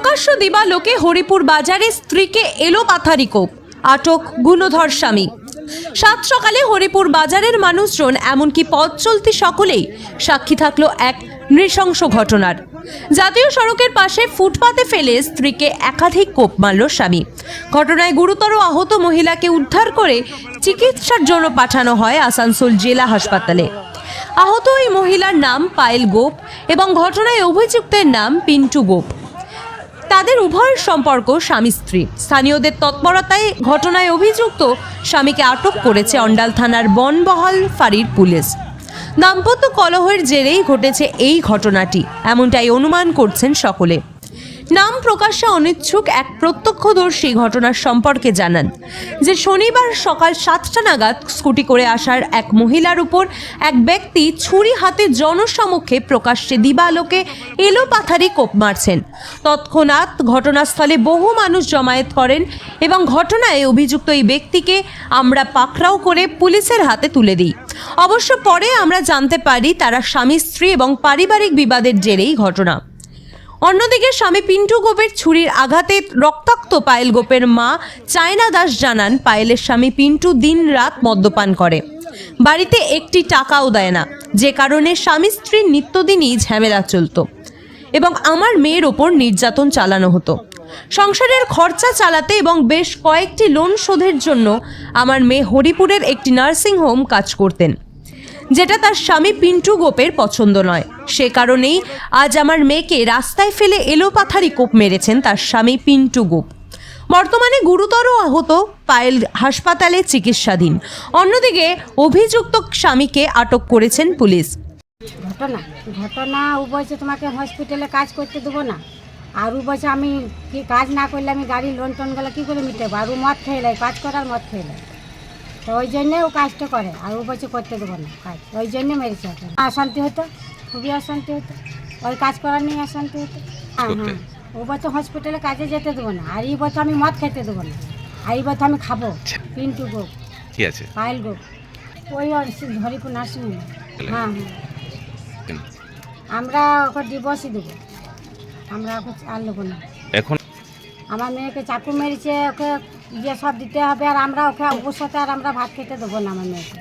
প্রকাশ্য দিবালোকে হরিপুর বাজারে স্ত্রীকে এলোপাথারি কোপ, আটক গুণধর স্বামী। সাত সকালে হরিপুর বাজারের মানুষজন এমনকি পথ চলতি সকলেই সাক্ষী থাকলো এক নৃশংস ঘটনার। জাতীয় সড়কের পাশে ফুটপাতে ফেলে স্ত্রীকে একাধিক কোপ মারল স্বামী। ঘটনায় গুরুতর আহত মহিলাকে উদ্ধার করে চিকিৎসার জন্য পাঠানো হয় আসানসোল জেলা হাসপাতালে। আহত ওই মহিলার নাম পায়েল গোপ এবং ঘটনায় অভিযুক্তের নাম পিন্টু গোপ। তাদের উভয়ের সম্পর্ক স্বামী স্ত্রী। স্থানীয়দের তৎপরতায় ঘটনায় অভিযুক্ত স্বামীকে আটক করেছে অন্ডাল থানার বনবহাল ফাঁড়ির পুলিশ। দাম্পত্য কলহের জেরেই ঘটেছে এই ঘটনাটি, এমনটাই অনুমান করছেন সকলে। নাম প্রকাশ্যে অনিচ্ছুক এক প্রত্যক্ষদর্শী ঘটনার সম্পর্কে জানান যে শনিবার সকাল 7টা নাগাদ স্কুটি করে আসার এক মহিলার উপর এক ব্যক্তি ছুরি হাতে জনসমক্ষে প্রকাশ্যে দিবালোকে এলোপাথারি কোপ মারছেন। তৎক্ষণাৎ ঘটনাস্থলে বহু মানুষ জমায়েত করেন এবং ঘটনায় অভিযুক্ত এই ব্যক্তিকে আমরা পাকড়াও করে পুলিশের হাতে তুলে দিই। অবশ্য পরে আমরা জানতে পারি তারা স্বামী স্ত্রী এবং পারিবারিক বিবাদের জেরেই ঘটনা। অন্যদিকে স্বামী পিন্টু গোপের ছুরির আঘাতে রক্তাক্ত পায়েল গোপের মা চায়না দাস জানান, পায়েলের স্বামী পিন্টু দিন রাত মদ্যপান করে, বাড়িতে একটি টাকাও দেয় না, যে কারণে স্বামী স্ত্রীর নিত্যদিনই ঝামেলা চলত এবং আমার মেয়ের ওপর নির্যাতন চালানো হতো। সংসারের খরচা চালাতে এবং বেশ কয়েকটি লোন শোধের জন্য আমার মেয়ে হরিপুরের একটি নার্সিং হোম কাজ করতেন, যেটা তার স্বামী পিন্টু গোপের পছন্দ নয়। সে কারণেই আজ আমার মেয়েকে রাস্তায় ফেলে এলোপাথারি কোপ মেরেছেন তার স্বামী পিন্টু গোপ। বর্তমানে গুরুতর আহত পায়েল হাসপাতালে চিকিৎসাধীন। অন্যদিকে অভিযুক্ত স্বামীকে আটক করেছেন পুলিশ। ঘটনা ও বলছে তোমাকে হসপিটালে কাজ করতে দেবো না, আর ও বলছে আমি কি কাজ না করলে আমি গাড়ির লোন টোনগুলো কী করে মিটাবো, আর ও মদ খেয়ে নেয়, কাজ করার মদ খেয়ে নেয়, তো ওই জন্যে ও কাজটা করে, আর ও বলছে করতে দেবো না কাজ, ওই জন্যে মেরেছে। অশান্তি হতো, খুবই অশান্তি হতো, ওই কাজ করার নিয়ে অশান্তি হতো। হ্যাঁ, ও বলছে হসপিটালে কাজে যেতে দেবো না, আর এই বছর আমি মদ খেতে দেবো না, আর এই বছর আমি খাবো। পিন্টু গোপ, ঠিক আছে, পায়েল গোপ, ওই হরিপুর নার্সিং হোম। হ্যাঁ, আমরা ওকে ডিভোর্সই দেবো, আমরা ওকে আর নেবো না। এখন আমার মেয়েকে চাকু মেরেছে, ওকে দিয়ে সব দিতে হবে, আর আমরা ওকে অবশ্যই আর আমরা ভাত খেতে দেবো না আমার মেয়েকে।